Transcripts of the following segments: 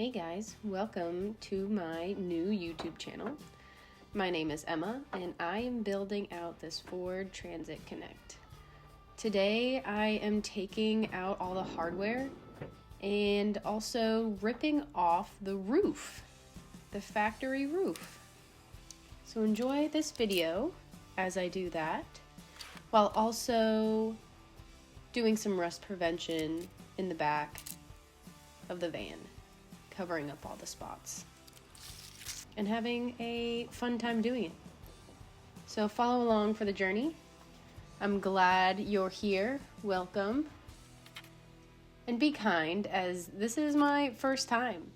Hey guys, welcome to my new YouTube channel. My name is Emma and I am building out this Ford Transit Connect. Today I am taking out all the hardware and also ripping off the roof, the factory roof. So enjoy this video as I do that, while also doing some rust prevention in the back of the van, covering up all the spots and having a fun time doing it. So follow along for the journey. I'm glad you're here. Welcome. And be kind, as this is my first time.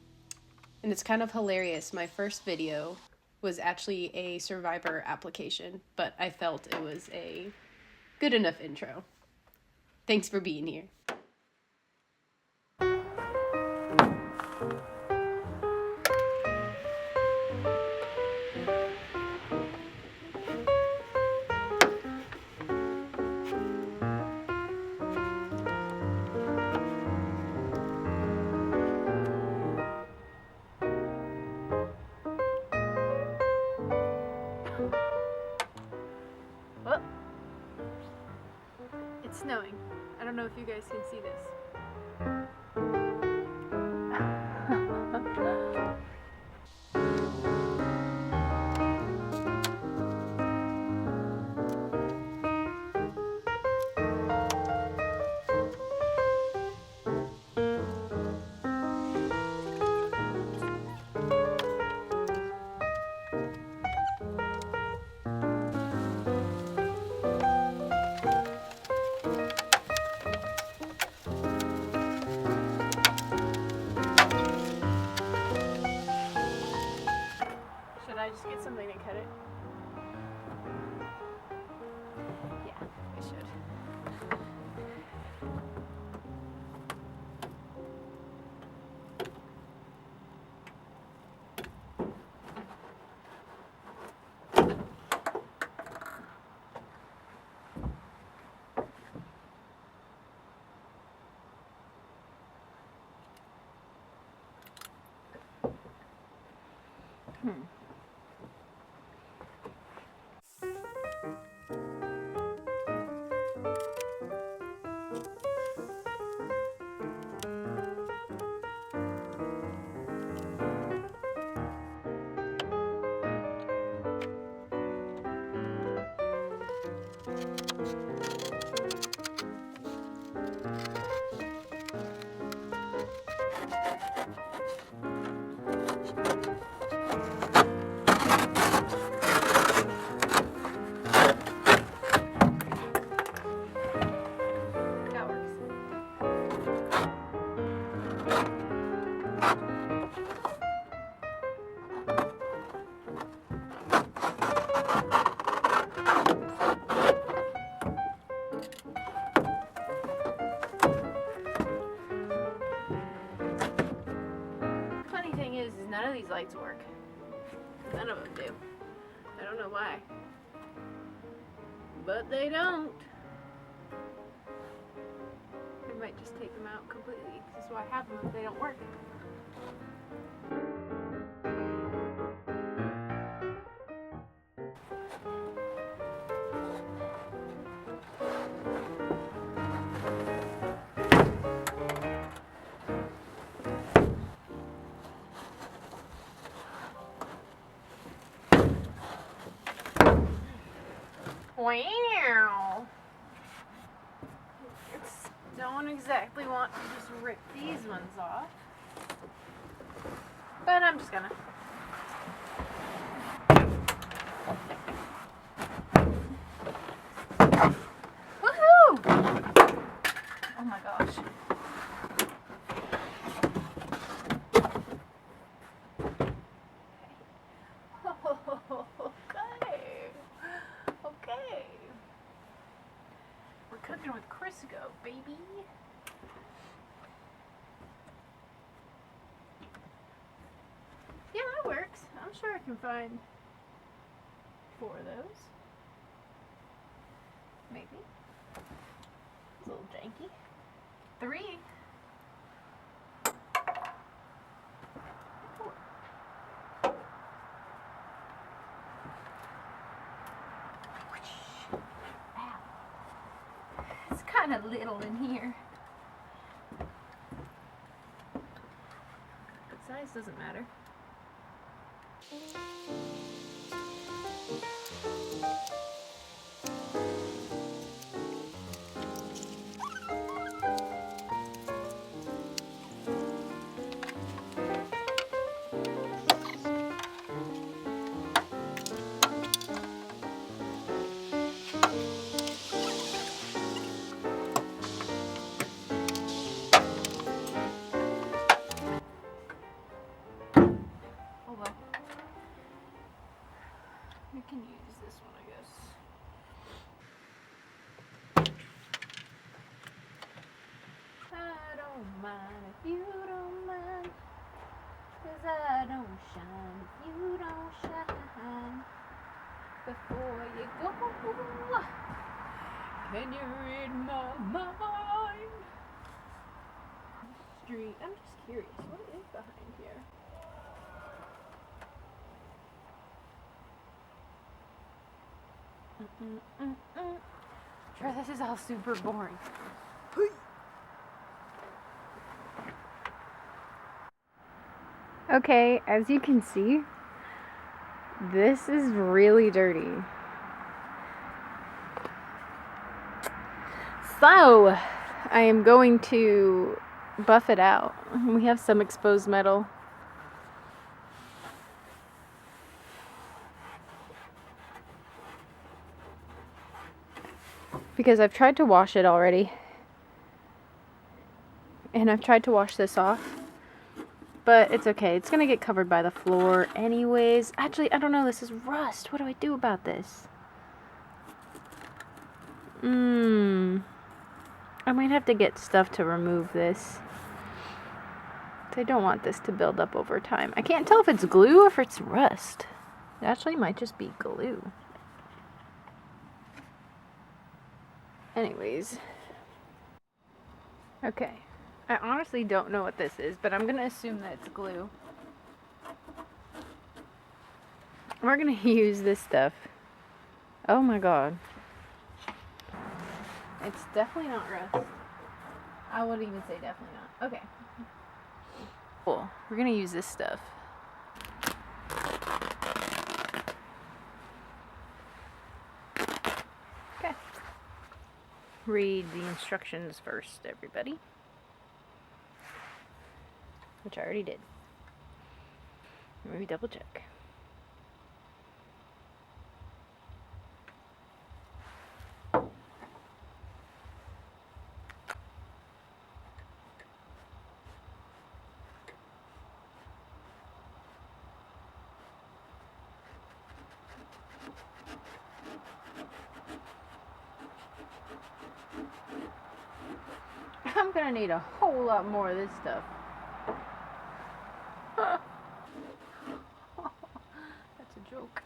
And it's kind of hilarious. My first video was actually a Survivor application, but I felt it was a good enough intro. Thanks for being here. Well, it's snowing. I don't know if you guys can see this. Should I just get something to cut it? Yeah, I should. That works. Funny thing is none of these lights work. None of them do. I don't know why. But they don't. I might just take them out completely, because that's why I have them if they don't work. Wow. Don't exactly want to just rip these ones off, but I'm just gonna. Woohoo! Oh my gosh. Okay. We're cooking with Crisco, baby. Yeah, that works. I'm sure I can find 4 of those. Maybe. It's a little janky. 3. kind of little in here. But size doesn't matter. We can use this one, I guess. I don't mind if you don't mind, 'cause I don't shine if you don't shine. Before you go, can you read my mind? Street. I'm just curious, what is behind here? Sure, this is all super boring. Okay, as you can see, this is really dirty. So, I am going to buff it out. We have some exposed metal. Because I've tried to wash it already. And I've tried to wash this off. But it's okay. It's gonna get covered by the floor anyways. Actually, I don't know. This is rust. What do I do about this? I might have to get stuff to remove this. I don't want this to build up over time. I can't tell if it's glue or if it's rust. It actually might just be glue. Anyways. Okay. I honestly don't know what this is, but I'm going to assume that it's glue. We're going to use this stuff. Oh my god. It's definitely not rust. I would even say definitely not. Okay. Cool. We're going to use this stuff. Okay. Read the instructions first, everybody. Which I already did. Let me double check. I'm gonna need a whole lot more of this stuff. That's a joke.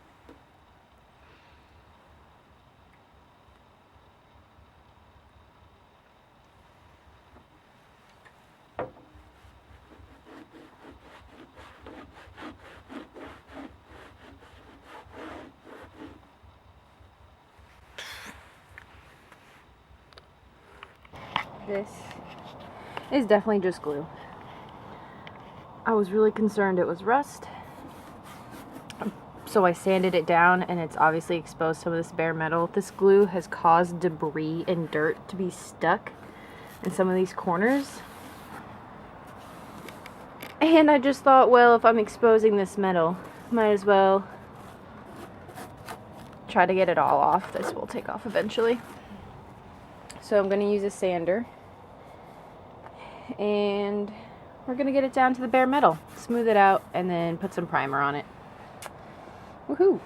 This is definitely just glue. I was really concerned it was rust, so I sanded it down, and it's obviously exposed some of this bare metal. This glue has caused debris and dirt to be stuck in some of these corners. And I just thought, well, if I'm exposing this metal, might as well try to get it all off. This will take off eventually. So I'm going to use a sander. And we're going to get it down to the bare metal. Smooth it out and then put some primer on it. Woohoo!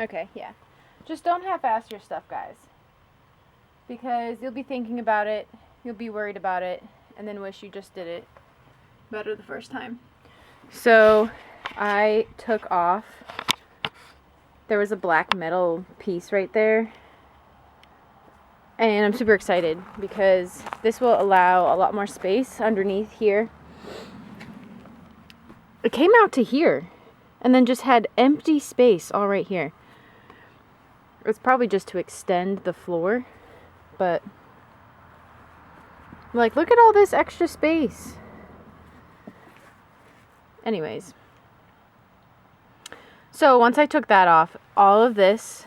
Okay, yeah. Just don't half-ass your stuff, guys. Because you'll be thinking about it, you'll be worried about it, and then wish you just did it better the first time. So, I took off. There was a black metal piece right there. And I'm super excited because this will allow a lot more space underneath here. It came out to here and then just had empty space all right here. It's probably just to extend the floor, but like, look at all this extra space. Anyways, so once I took that off, all of this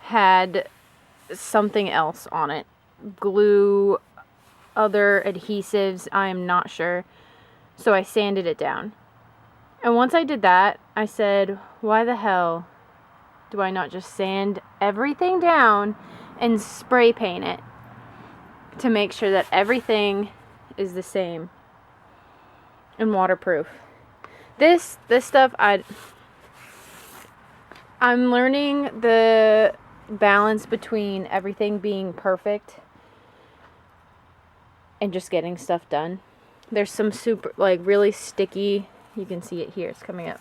had something else on it. Glue, other adhesives, I am not sure. So I sanded it down. And once I did that, I said, why the hell do I not just sand everything down and spray paint it to make sure that everything is the same and waterproof. This stuff, I'm learning the balance between everything being perfect and just getting stuff done. There's some super, like, really sticky, you can see it here, it's coming up.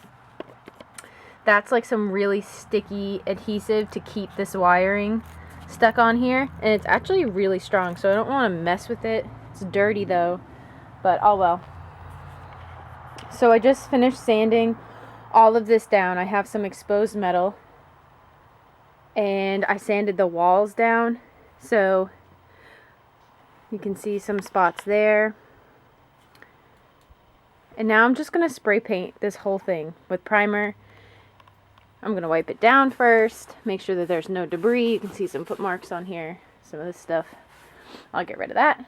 That's like some really sticky adhesive to keep this wiring stuck on here. And it's actually really strong, so I don't want to mess with it. It's dirty though, but oh well. So I just finished sanding all of this down. I have some exposed metal. And I sanded the walls down. So you can see some spots there. And now I'm just going to spray paint this whole thing with primer. I'm going to wipe it down first. Make sure that there's no debris. You can see some footmarks on here. Some of this stuff. I'll get rid of that.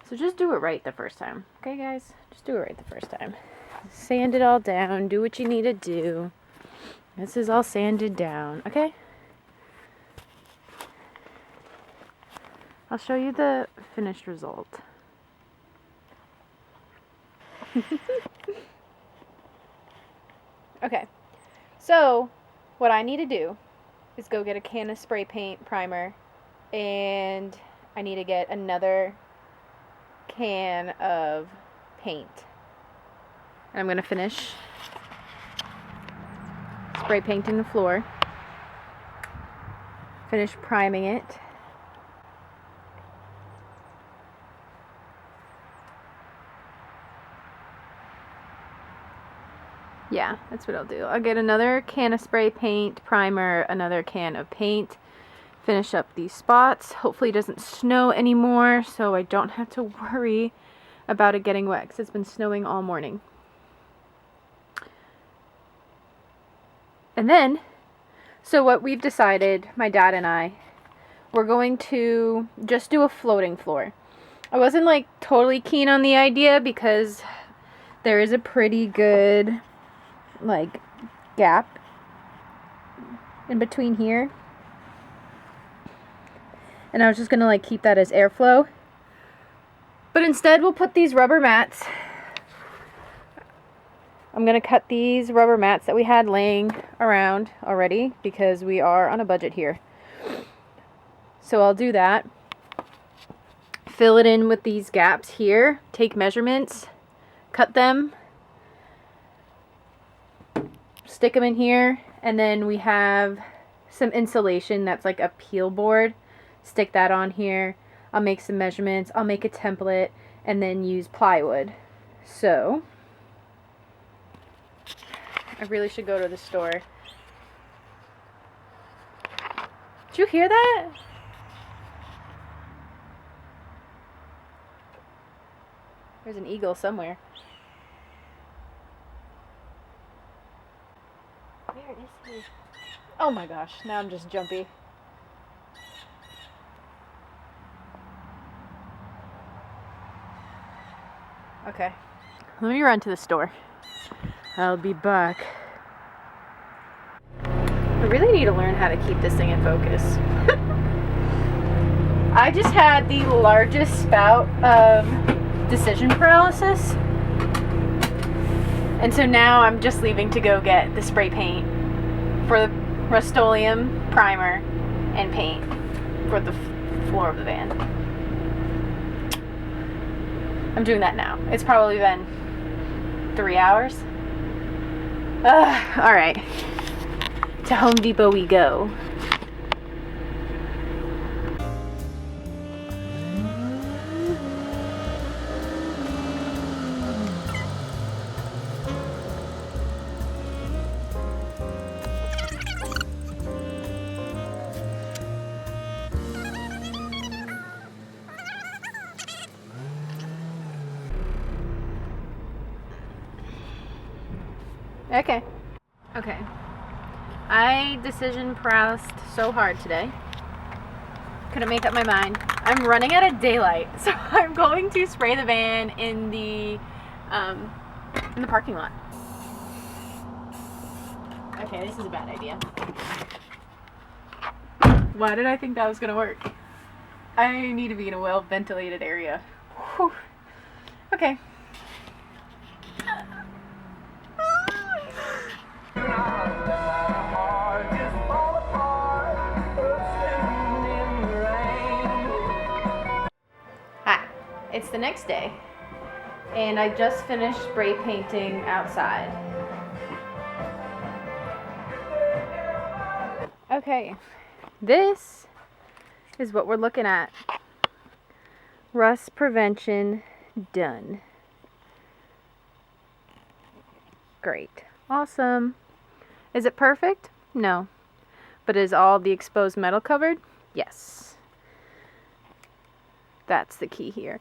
So just do it right the first time. Okay, guys? Just do it right the first time. Sand it all down. Do what you need to do. This is all sanded down. Okay? I'll show you the finished result. Okay, so what I need to do is go get a can of spray paint primer, and I need to get another can of paint. And I'm going to finish spray painting the floor, finish priming it. Yeah, that's what I'll do. I'll get another can of spray paint, primer, another can of paint, finish up these spots. Hopefully it doesn't snow anymore, so I don't have to worry about it getting wet, because it's been snowing all morning. And then, so what we've decided, my dad and I, we're going to just do a floating floor. I wasn't like totally keen on the idea because there is a pretty good like gap in between here, and I was just gonna like keep that as airflow, but instead we'll put these rubber mats. I'm gonna cut these rubber mats that we had laying around already because we are on a budget here. So I'll do that, fill it in with these gaps here, take measurements, cut them, stick them in here, and then we have some insulation that's like a peel board. Stick that on here. I'll make some measurements. I'll make a template and then use plywood. So I really should go to the store. Did you hear that? There's an eagle somewhere. Where is he? Oh my gosh, now I'm just jumpy. Okay, let me run to the store. I'll be back. I really need to learn how to keep this thing in focus. I just had the largest spout of decision paralysis. And so now I'm just leaving to go get the spray paint for the Rust-Oleum primer and paint for the floor of the van. I'm doing that now. It's probably been 3 hours. Alright. To Home Depot we go. Okay. I decision pressed so hard today. Couldn't make up my mind. I'm running out of daylight, so I'm going to spray the van in the parking lot. Okay, this is a bad idea. Why did I think that was gonna work? I need to be in a well-ventilated area. Whew. Okay. Hi, it's the next day, and I just finished spray painting outside. Okay, this is what we're looking at. Rust prevention done. Great. Awesome. Is it perfect? No. But is all the exposed metal covered? Yes. That's the key here.